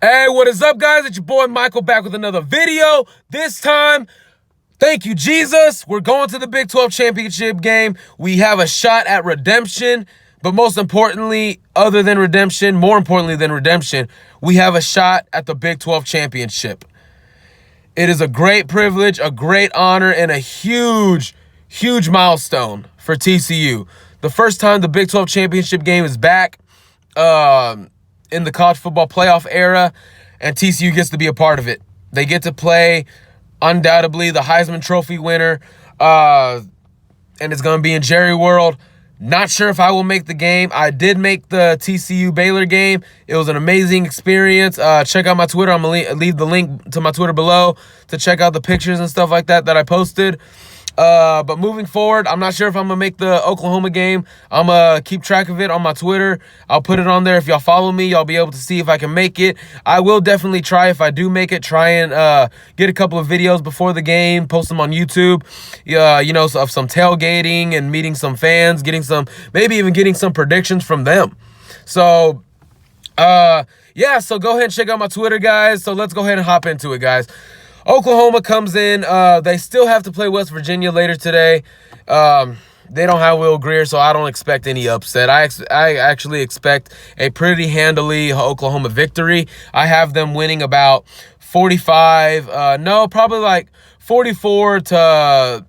Hey, what is up, guys? It's your boy Michael back with another video. This time, thank you, Jesus. We're going to the Big 12 championship game. We have a shot at redemption, but most importantly, more importantly than redemption, we have a shot at the Big 12 championship. It is a great privilege, a great honor, and a huge, huge milestone for TCU. The first time the Big 12 championship game is back in the college football playoff era, and TCU gets to be a part of it. They get to play, undoubtedly, the Heisman Trophy winner, and it's going to be in Jerry World. Not sure if I will make the game. I did make the TCU-Baylor game. It was an amazing experience. Check out my Twitter. I'm going to leave the link to my Twitter below to check out the pictures and stuff like that I posted. But moving forward, I'm not sure if I'm going to make the Oklahoma game. I'm going to keep track of it on my Twitter. I'll put it on there. If y'all follow me, y'all be able to see if I can make it. I will definitely try, if I do make it, try and get a couple of videos before the game, post them on YouTube, of some tailgating and meeting some fans, maybe even getting some predictions from them. So, yeah, so go ahead and check out my Twitter, guys. So let's go ahead and hop into it, guys. Oklahoma comes in. They still have to play West Virginia later today. They don't have Will Grier, so I don't expect any upset. I actually expect a pretty handily Oklahoma victory. I have them winning about 45. Probably like 44 to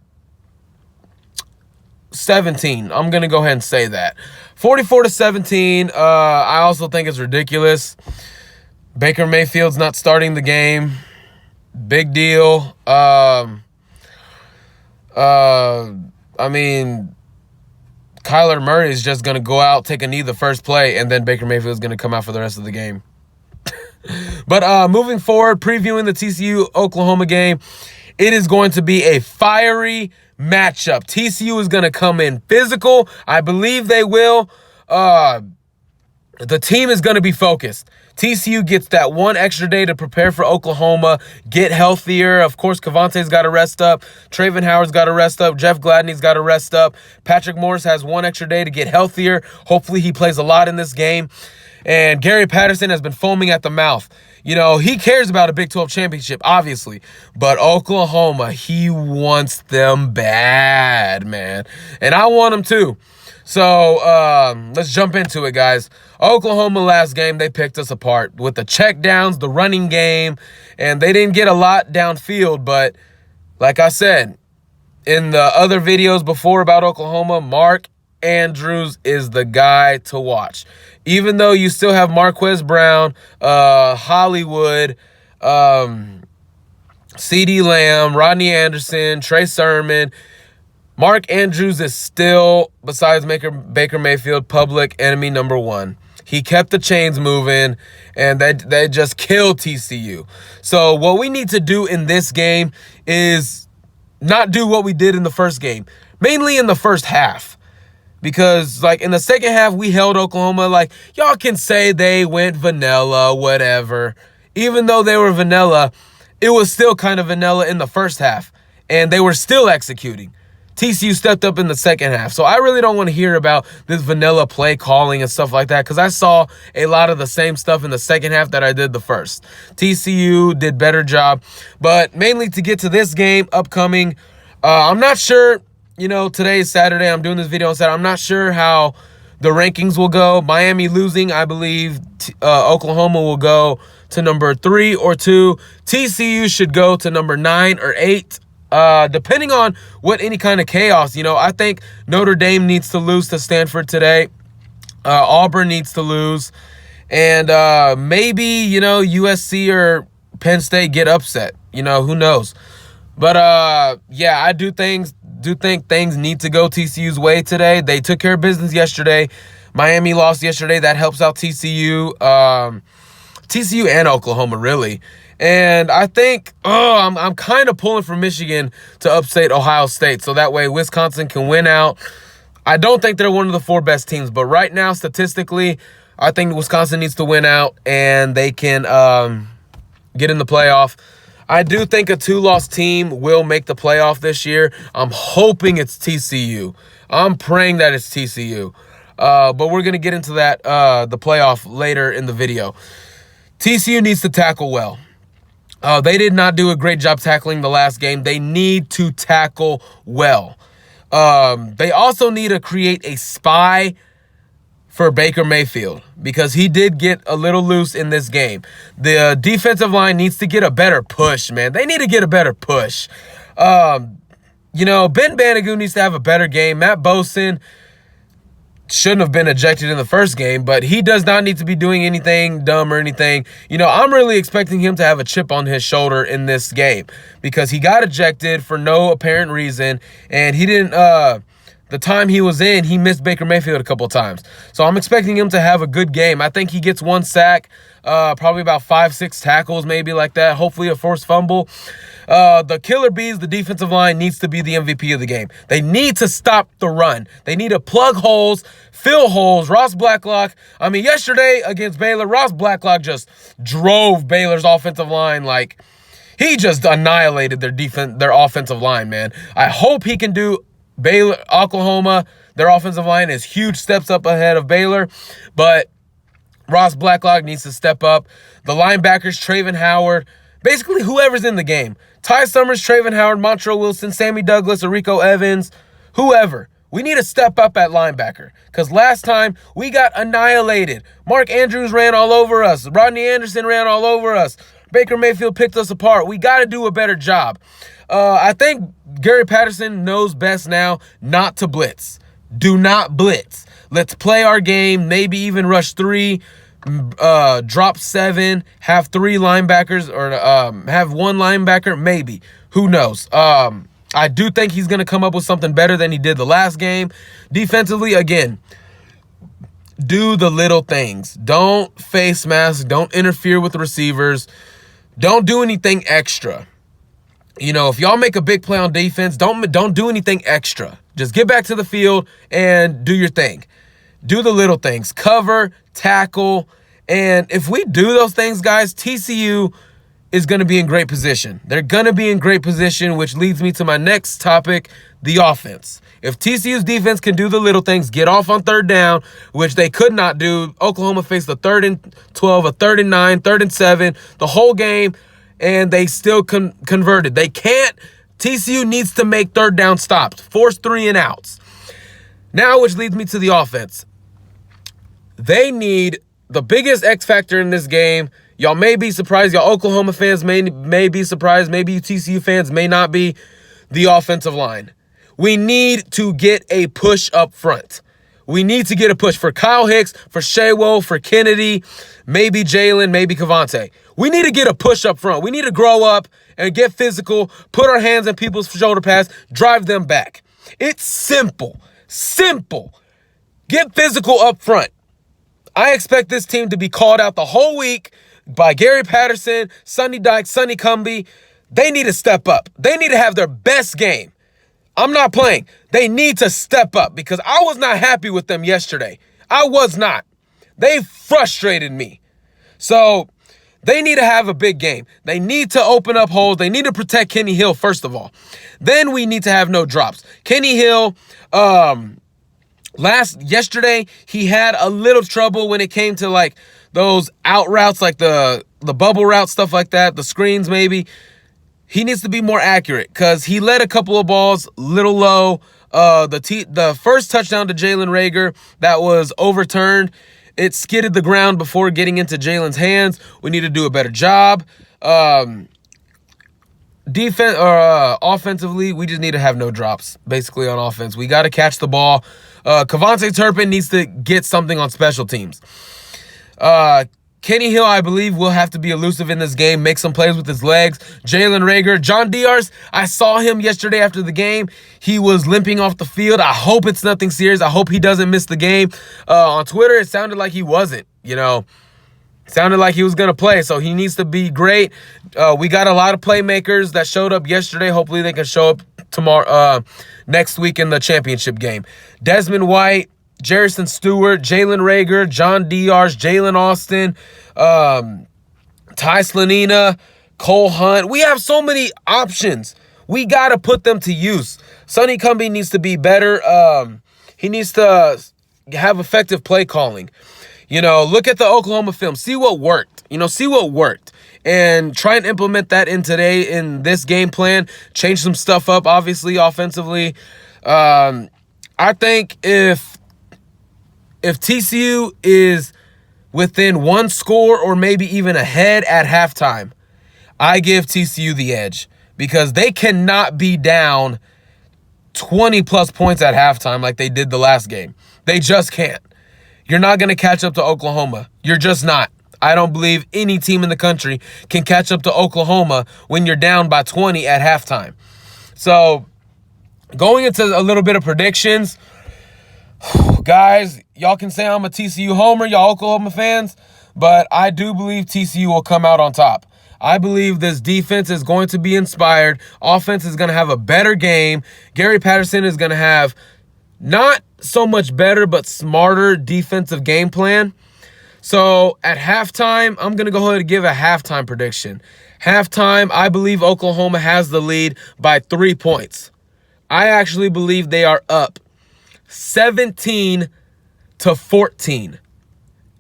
17. I'm going to go ahead and say that. 44 to 17. I also think it's ridiculous. Baker Mayfield's not starting the game. Big deal. I mean, Kyler Murray is just going to go out, take a knee the first play, and then Baker Mayfield is going to come out for the rest of the game. But moving forward, previewing the TCU-Oklahoma game, it is going to be a fiery matchup. TCU is going to come in physical. I believe they will. The team is going to be focused. TCU gets that one extra day to prepare for Oklahoma, get healthier. Of course, Cavante's got to rest up. Traven Howard's got to rest up. Jeff Gladney's got to rest up. Patrick Morris has one extra day to get healthier. Hopefully, he plays a lot in this game. And Gary Patterson has been foaming at the mouth. You know, he cares about a Big 12 championship, obviously. But Oklahoma, he wants them bad, man. And I want them too. So, let's jump into it, guys. Oklahoma last game, they picked us apart with the checkdowns, the running game, and they didn't get a lot downfield. But like I said in the other videos before about Oklahoma, Mark Andrews is the guy to watch. Even though you still have Marquez Brown, Hollywood, CeeDee Lamb, Rodney Anderson, Trey Sermon, Mark Andrews is still, besides Baker Mayfield, public enemy number one. He kept the chains moving, and they just killed TCU. So what we need to do in this game is not do what we did in the first game, mainly in the first half. Because, like, in the second half, we held Oklahoma. Like, y'all can say they went vanilla, whatever. Even though they were vanilla, it was still kind of vanilla in the first half. And they were still executing. TCU stepped up in the second half. So I really don't want to hear about this vanilla play calling and stuff like that, because I saw a lot of the same stuff in the second half that I did the first. TCU did better job. But mainly to get to this game upcoming, I'm not sure, today is Saturday. I'm doing this video on Saturday. I'm not sure how the rankings will go. Miami losing, I believe Oklahoma will go to number 3 or 2. TCU should go to number 9 or 8. Depending on what any kind of chaos, I think Notre Dame needs to lose to Stanford today. Auburn needs to lose. And maybe, USC or Penn State get upset. Who knows? But, yeah, I do think things need to go TCU's way today. They took care of business yesterday. Miami lost yesterday. That helps out TCU. TCU and Oklahoma, really. And I think, I'm kind of pulling for Michigan to upset Ohio State, so that way Wisconsin can win out. I don't think they're one of the 4 best teams, but right now, statistically, I think Wisconsin needs to win out, and they can get in the playoff. I do think a 2-loss team will make the playoff this year. I'm hoping it's TCU. I'm praying that it's TCU. But we're going to get into that, the playoff, later in the video. TCU needs to tackle well. They did not do a great job tackling the last game. They need to tackle well. They also need to create a spy for Baker Mayfield because he did get a little loose in this game. The defensive line needs to get a better push, man. They need to get a better push. Ben Banigou needs to have a better game. Matt Bosin shouldn't have been ejected in the first game, but he does not need to be doing anything dumb or anything. I'm really expecting him to have a chip on his shoulder in this game because he got ejected for no apparent reason, and he didn't the time he was in, he missed Baker Mayfield a couple of times. So I'm expecting him to have a good game. I think he gets 1 sack, probably about 5-6 tackles, maybe like that, hopefully a forced fumble. The killer bees, the defensive line, needs to be the MVP of the game. They need to stop the run. They need to plug holes, fill holes. Ross Blacklock, yesterday against Baylor, Ross Blacklock just drove Baylor's offensive line like he just annihilated their offensive line, man. I hope he can do Baylor, Oklahoma. Their offensive line is huge steps up ahead of Baylor, but Ross Blacklock needs to step up. The linebackers, Traven Howard, basically whoever's in the game. Ty Summers, Traven Howard, Montrell Wilson, Sammy Douglas, Rico Evans, whoever. We need to step up at linebacker because last time we got annihilated. Mark Andrews ran all over us. Rodney Anderson ran all over us. Baker Mayfield picked us apart. We got to do a better job. I think Gary Patterson knows best now not to blitz. Do not blitz. Let's play our game, maybe even rush 3, drop 7, have 3 linebackers, or have 1 linebacker, maybe. Who knows? I do think he's going to come up with something better than he did the last game. Defensively, again, do the little things. Don't face mask. Don't interfere with the receivers. Don't do anything extra. If y'all make a big play on defense, don't do anything extra. Just get back to the field and do your thing. Do the little things. Cover, tackle, and if we do those things, guys, TCU is going to be in great position. They're going to be in great position, which leads me to my next topic, the offense. If TCU's defense can do the little things, get off on 3rd down, which they could not do. Oklahoma faced a 3rd and 12, a 3rd and 9, 3rd and 7, the whole game, and they still converted. They can't. TCU needs to make 3rd down stops, force 3 and outs. Now, which leads me to the offense. They need the biggest X factor in this game. Y'all may be surprised. Y'all Oklahoma fans may be surprised. Maybe you TCU fans may not be. The offensive line. We need to get a push up front. We need to get a push for Kyle Hicks, for Shawo, for Kennedy, maybe Jalen, maybe Cavante. We need to get a push up front. We need to grow up and get physical, put our hands in people's shoulder pads, drive them back. It's simple. Simple. Get physical up front. I expect this team to be called out the whole week by Gary Patterson, Sonny Dykes, Sonny Cumbie. They need to step up. They need to have their best game. I'm not playing. They need to step up because I was not happy with them yesterday. I was not. They frustrated me. So they need to have a big game. They need to open up holes. They need to protect Kenny Hill, first of all. Then we need to have no drops. Kenny Hill, yesterday, he had a little trouble when it came to like those out routes, like the bubble route, stuff like that, the screens maybe. He needs to be more accurate because he led a couple of balls little low. The first touchdown to Jalen Reagor that was overturned, it skidded the ground before getting into Jalen's hands. We need to do a better job. Offensively, we just need to have no drops, basically, on offense. We got to catch the ball. Cavante Turpin needs to get something on special teams. Kenny Hill, I believe, will have to be elusive in this game, make some plays with his legs. Jalen Reagor, John Diaz, I saw him yesterday after the game. He was limping off the field. I hope it's nothing serious. I hope he doesn't miss the game. On Twitter, it sounded like he wasn't, Sounded like he was going to play, so he needs to be great. We got a lot of playmakers that showed up yesterday. Hopefully they can show up tomorrow, next week in the championship game. Desmond White, Jerrison Stewart, Jalen Reagor, John Diaz, Jalen Austin, Ty Slanina, Cole Hunt. We have so many options. We got to put them to use. Sonny Cumbie needs to be better. He needs to have effective play calling. Look at the Oklahoma film. See what worked. see what worked and try and implement that in this game plan. Change some stuff up, obviously, offensively. I think if TCU is within one score or maybe even ahead at halftime, I give TCU the edge because they cannot be down 20-plus points at halftime like they did the last game. They just can't. You're not going to catch up to Oklahoma. You're just not. I don't believe any team in the country can catch up to Oklahoma when you're down by 20 at halftime. So, going into a little bit of predictions, guys, y'all can say I'm a TCU homer, y'all Oklahoma fans, but I do believe TCU will come out on top. I believe this defense is going to be inspired. Offense is going to have a better game. Gary Patterson is going to have not so much better, but smarter defensive game plan. So at halftime, I'm going to go ahead and give a halftime prediction. Halftime, I believe Oklahoma has the lead by 3 points. I actually believe they are up 17-14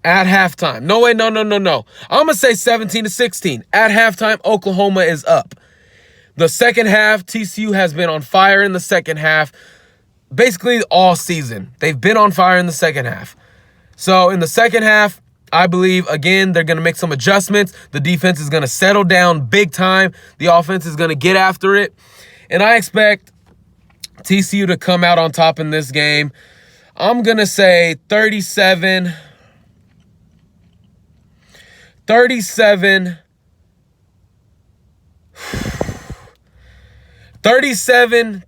at halftime. No. I'm going to say 17-16. At halftime, Oklahoma is up. The second half, TCU has been on fire in the second half. Basically all season. They've been on fire in the second half. So in the second half, I believe, again, they're going to make some adjustments. The defense is going to settle down big time. The offense is going to get after it. And I expect TCU to come out on top in this game. I'm going to say 37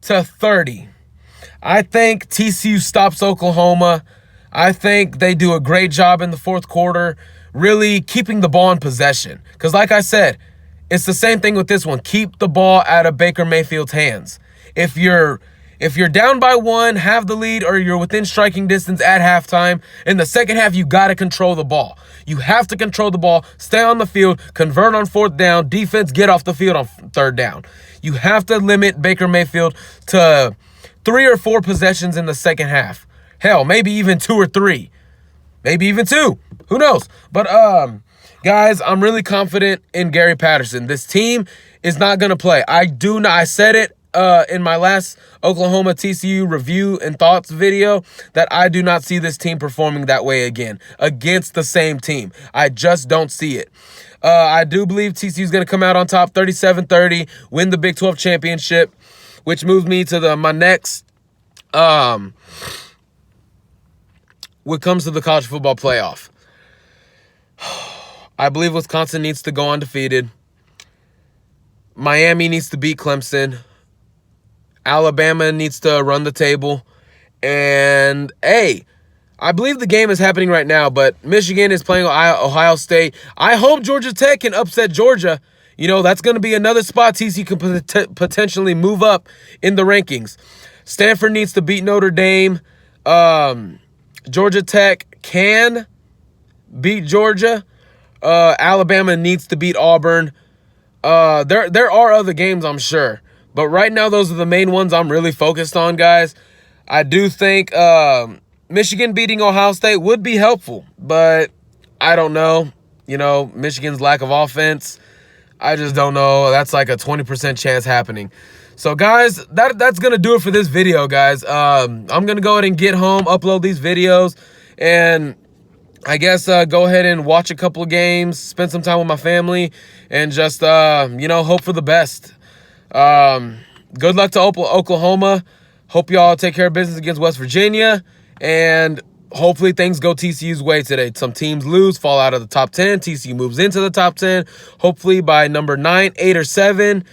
to 30. I think TCU stops Oklahoma. I think they do a great job in the fourth quarter, really keeping the ball in possession. Because like I said, it's the same thing with this one. Keep the ball out of Baker Mayfield's hands. If you're down by one, have the lead, or you're within striking distance at halftime, in the second half, you got to control the ball. You have to control the ball, stay on the field, convert on fourth down, defense, get off the field on third down. You have to limit Baker Mayfield to 3 or 4 possessions in the second half. Hell, maybe even 2 or 3. Maybe even 2. Who knows? But, guys, I'm really confident in Gary Patterson. This team is not going to play. I said it in my last Oklahoma TCU review and thoughts video that I do not see this team performing that way again against the same team. I just don't see it. I do believe TCU is going to come out on top 37-30, win the Big 12 championship, which moves me to my next what comes to the college football playoff. I believe Wisconsin needs to go undefeated. Miami needs to beat Clemson. Alabama needs to run the table. And, hey, I believe the game is happening right now, but Michigan is playing Ohio State. I hope Georgia Tech can upset Georgia. That's going to be another spot TCU can potentially move up in the rankings. Stanford needs to beat Notre Dame. Georgia Tech can beat Georgia. Alabama needs to beat Auburn. There are other games, I'm sure. But right now, those are the main ones I'm really focused on, guys. I do think Michigan beating Ohio State would be helpful. But I don't know. Michigan's lack of offense, I just don't know. That's like a 20% chance happening. So, guys, that's going to do it for this video, guys. I'm going to go ahead and get home, upload these videos, and I guess go ahead and watch a couple of games, spend some time with my family, and just, hope for the best. Good luck to Oklahoma. Hope y'all take care of business against West Virginia, and hopefully things go TCU's way today. Some teams lose, fall out of the top 10. TCU moves into the top 10, hopefully by number 9, 8, or 7.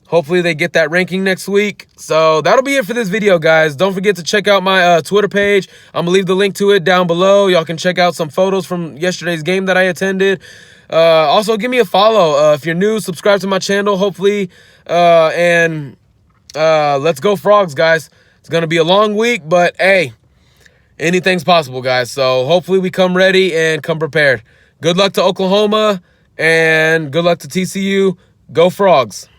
Hopefully they get that ranking next week. So that'll be it for this video, guys. Don't forget to check out my Twitter page. I'm going to leave the link to it down below. Y'all can check out some photos from yesterday's game that I attended. Also, give me a follow. If you're new, subscribe to my channel, hopefully. And let's go Frogs, guys. It's going to be a long week, but, hey, anything's possible, guys. So hopefully we come ready and come prepared. Good luck to Oklahoma, and good luck to TCU. Go Frogs.